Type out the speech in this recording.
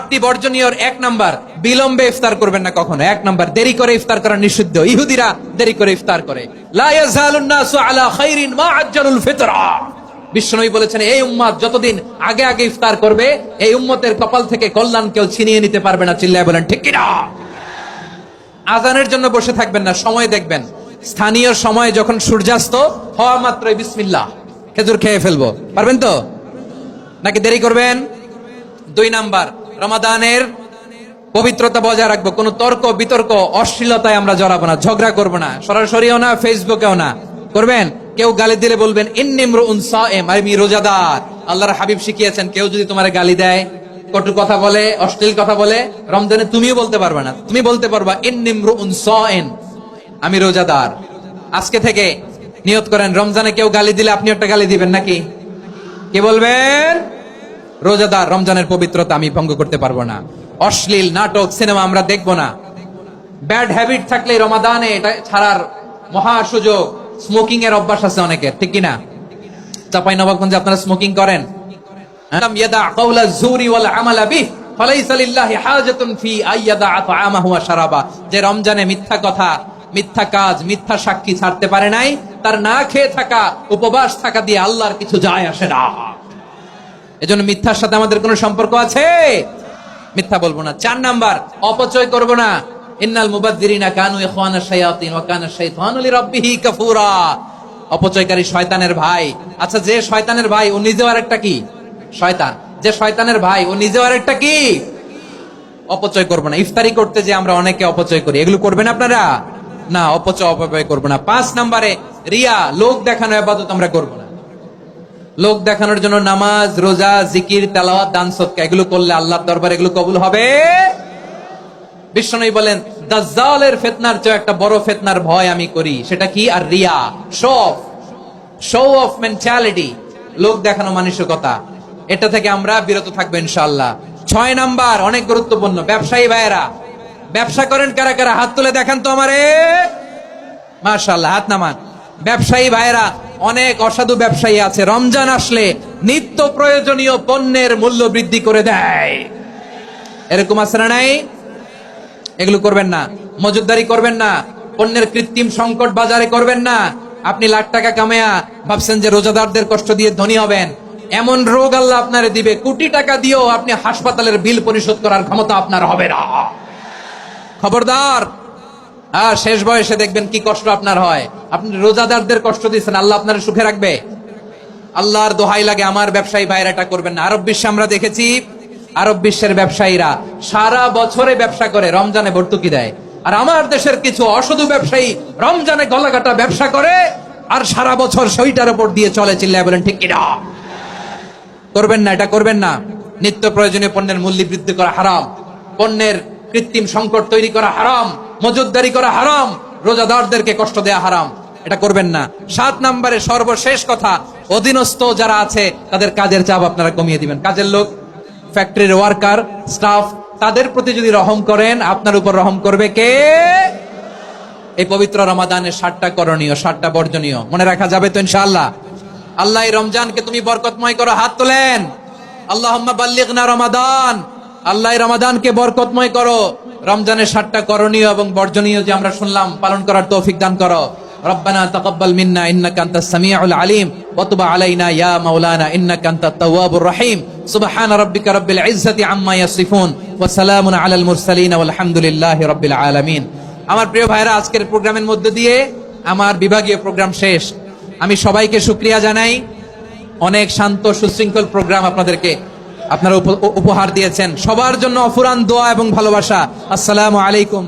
8টি বর্জনীয়র 1 নাম্বার, বিলম্বে ইফতার করবেন না কখনো। 1 নাম্বার, দেরি করে ইফতার করা নিষিদ্ধ। ইহুদিরা দেরি করে ইফতার করে। লা ইয়াজালুন নাসু আলা খাইরিন মা আজ্জালুল ফিতরা। বিশ্বনবী বলেছেন, এই উম্মত যতদিন আগে আগে ইফতার করবে, এই উম্মতের কপাল থেকে কল্যাণ কেউ ছিনিয়ে নিতে পারবে না। চিল্লায় বলেন ঠিক কিনা? আজানের জন্য বসে থাকবেন না, সময় দেখবেন। স্থানীয় সময় যখন সূর্যাস্ত হওয়া মাত্রই বিসমিল্লাহ, খেজুর খেয়ে ফেলবো। পারবেন তো নাকি দেরি করবেন? 2 নাম্বার, রমাদানের পবিত্রতা বজায় রাখবো। কোনো তর্ক বিতর্ক অশ্লীলতায় আমরা জড়াবো না, ঝগড়া করবো না, সরাসরিও না, ফেসবুকেও না। করবেন? কেউ গালি দিলে বলবেন ইন্নী ইমরুউন সায়েম, আমি রোজাদার। আল্লাহর হাবিব শিখিয়েছেন, কেউ যদি তোমারে গালি দেয়, কটু কথা বলে, অশ্লীল কথা বলে, রমজানে তুমিও বলতে পারবে না। তুমি বলতে পারবা ইন্নী ইমরুউন সায়েম, আমি রোজাদার। আজকে থেকে নিয়ত করেন, রমজানে কেউ গালি দিলে আপনি একটা গালি দিবেন নাকি? কি বলবেন? রোজাদার, রমজানের পবিত্রতা আমি ভঙ্গ করতে পারবো না। অশ্লীল নাটক সিনেমা আমরা দেখবো না। ব্যাড হ্যাবিট থাকলে রমাদানে এটা ছাড়ার মহা সুযোগ। স্মোকিং এর অভ্যাস আছে অনেকের, ঠিক কিনা? চাঁপাইনবাবগঞ্জে আপনারা স্মোকিং করেন? আলাম ইয়াদা কাওলা যুরি ওয়াল আমালা বিহি ফালাইসা লিল্লাহি হাজাতুন ফি আইয়াদা তাআমাহু ওয়া শারাবা। যে রমজানে মিথ্যা কথা, মিথ্যা কাজ, মিথ্যা সাক্ষী ছাড়তে পারে নাই, তার না খেয়ে থাকা, উপবাস থাকা দিয়ে আল্লাহর কিছু যায় আসে না। এজন্য মিথ্যার সাথে আমাদের কোনো সম্পর্ক আছে? মিথ্যা বলবো না। 4 নাম্বার, অপচয় করব না। ইন্নাল মুবাদদিরিনা কানু ইখওয়ানাশ শায়াতিন ওয়া কানা শাইতানু লিরাব্বিহি কাফুরা। অপচয়কারী শয়তানের ভাই। আচ্ছা, যে শয়তানের ভাই ও নিজেও আরেকটা কি? শয়তান। যে শয়তানের ভাই ও নিজেও আরেকটা কি? অপচয় করব না। ইফতারি করতে যে আমরা অনেকে অপচয় করি, এগুলো করবেন আপনারা না। অপচয় করব না। 5 নাম্বারে, রিয়া, লোক দেখানো ইবাদত আমরা করব না। লোক দেখানোর জন্য নামাজ, রোজা, জিকির, তেলাওয়াত, দান সদকা এগুলো করলে আল্লাহর দরবারে এগুলো কবুল হবে? বিশ্বনবী বলেন, দাজ্জালের ফিতনার চেয়ে একটা বড় ফিতনার ভয় আমি করি। সেটা কি? আর রিয়া, শো অফ মেন্টালিটি, লোক দেখানো মানসিকতা। এটা থেকে আমরা বিরত থাকবো ইনশাআল্লাহ। 6 নাম্বার, অনেক গুরুত্বপূর্ণ। ব্যবসায়ী ভাইয়েরা, ব্যবসা করেন কারা কারা? হাত তুলে দেখান তো আমারে। মাশাআল্লাহ, হাত নামান। ব্যবসায়ী ভাইয়েরা, অনেক অসাধু ব্যবসায়ী আছে, রমজান আসলে নিত্য প্রয়োজনীয় পণ্যের মূল্য বৃদ্ধি করে দেয়। এরকম আছে না নাই? এগুলো করবেন না। মজুদদারি করবেন না। পণ্যের কৃত্রিম সংকট বাজারে করবেন না। আপনি লাখ টাকা কামায়া ভাবছেন যে রোজাদারদের কষ্ট দিয়ে ধনী হবেন। এমন রোগ আল্লাহ আপনারে দিবে, কোটি টাকা দিয়েও আপনি হাসপাতালের বিল পরিশোধ করার ক্ষমতা আপনার হবে না। খবরদার। আর শেষ বয়সে দেখবেন কি কষ্ট আপনার হয়। আপনি রোজাদারদের কষ্ট দিচ্ছেন, আল্লাহ আপনার সুখে রাখবে? আল্লাহর দোহাই লাগে, আমার ব্যবসায়ী ভাইরা এটা করবেন না। আরব বিশ্বে আমরা দেখেছি, আরব বিশ্বের ব্যবসায়ীরা সারা বছরে ব্যবসা করে, রমজানে ভর্তুকি দেয়। আর আমার দেশের কিছু অসাধু ব্যবসায়ী রমজানে গলাকাটা ব্যবসা করে আর সারা বছর সেইটার উপর দিয়ে চলে। চিল্লায় বলেন ঠিক কিনা? করবেন না, এটা করবেন না। নিত্য প্রয়োজনীয় পণ্যের মূল্য বৃদ্ধি করা হারাম, পণ্যের কৃত্রিম সংকট তৈরি করা হারাম, মজুদদারি করা হারাম, রোজাদারদেরকে কষ্ট দেয়া হারাম। এটা করবেন না। 7 নম্বরে সর্বশেষ কথা, অধীনস্থ যারা আছে তাদের কাজের চাপ আপনারা কমিয়ে দিবেন। কাজের লোক, ফ্যাক্টরির ওয়ার্কার, স্টাফ, তাদের প্রতি যদি রহম করেন, আপনার উপর রহম করবে কে? এই পবিত্র রমাদানের 7টা করণীয়, 7টা বর্জনীয় মনে রাখা যাবে তো ইনশাআল্লাহ? আল্লাহ এই রমজানকে তুমি বরকতময় করো। হাত তোলেন। আল্লাহুম্মা বাল্লিগনা রমাদান। আল্লাহ এই রমাদানকে বরকতময় করো। রমজানের 7টা করণীয় এবং বর্জনীয় যে আমরা শুনলাম, পালন করার তৌফিক দান করো। রব্বানা তাকাব্বাল মিন্না ইন্নাকা আনতাস সামিউল আলিম ওয়া তুব আলাইনা ইয়া মাওলানা ইন্নাকা আনতাত তাওয়াবুর রহিম। সুবহান রাব্বিকা রাব্বিল ইজ্জাতি আম্মা ইয়াসিফুন ওয়া সালামুন আলাল মুরসালিন ওয়াল হামদুলিল্লাহি রাব্বিল আলামিন। আমার প্রিয় ভাইরা, আজকের প্রোগ্রামের মধ্য দিয়ে আমার বিভাগীয় প্রোগ্রাম শেষ। আমি সবাইকে শুকরিয়া জানাই। অনেক শান্ত সুশৃঙ্খল প্রোগ্রাম আপনারা উপহার দিয়েছেন। সবার জন্য অফুরান দোয়া এবং ভালোবাসা। আসসালামু আলাইকুম।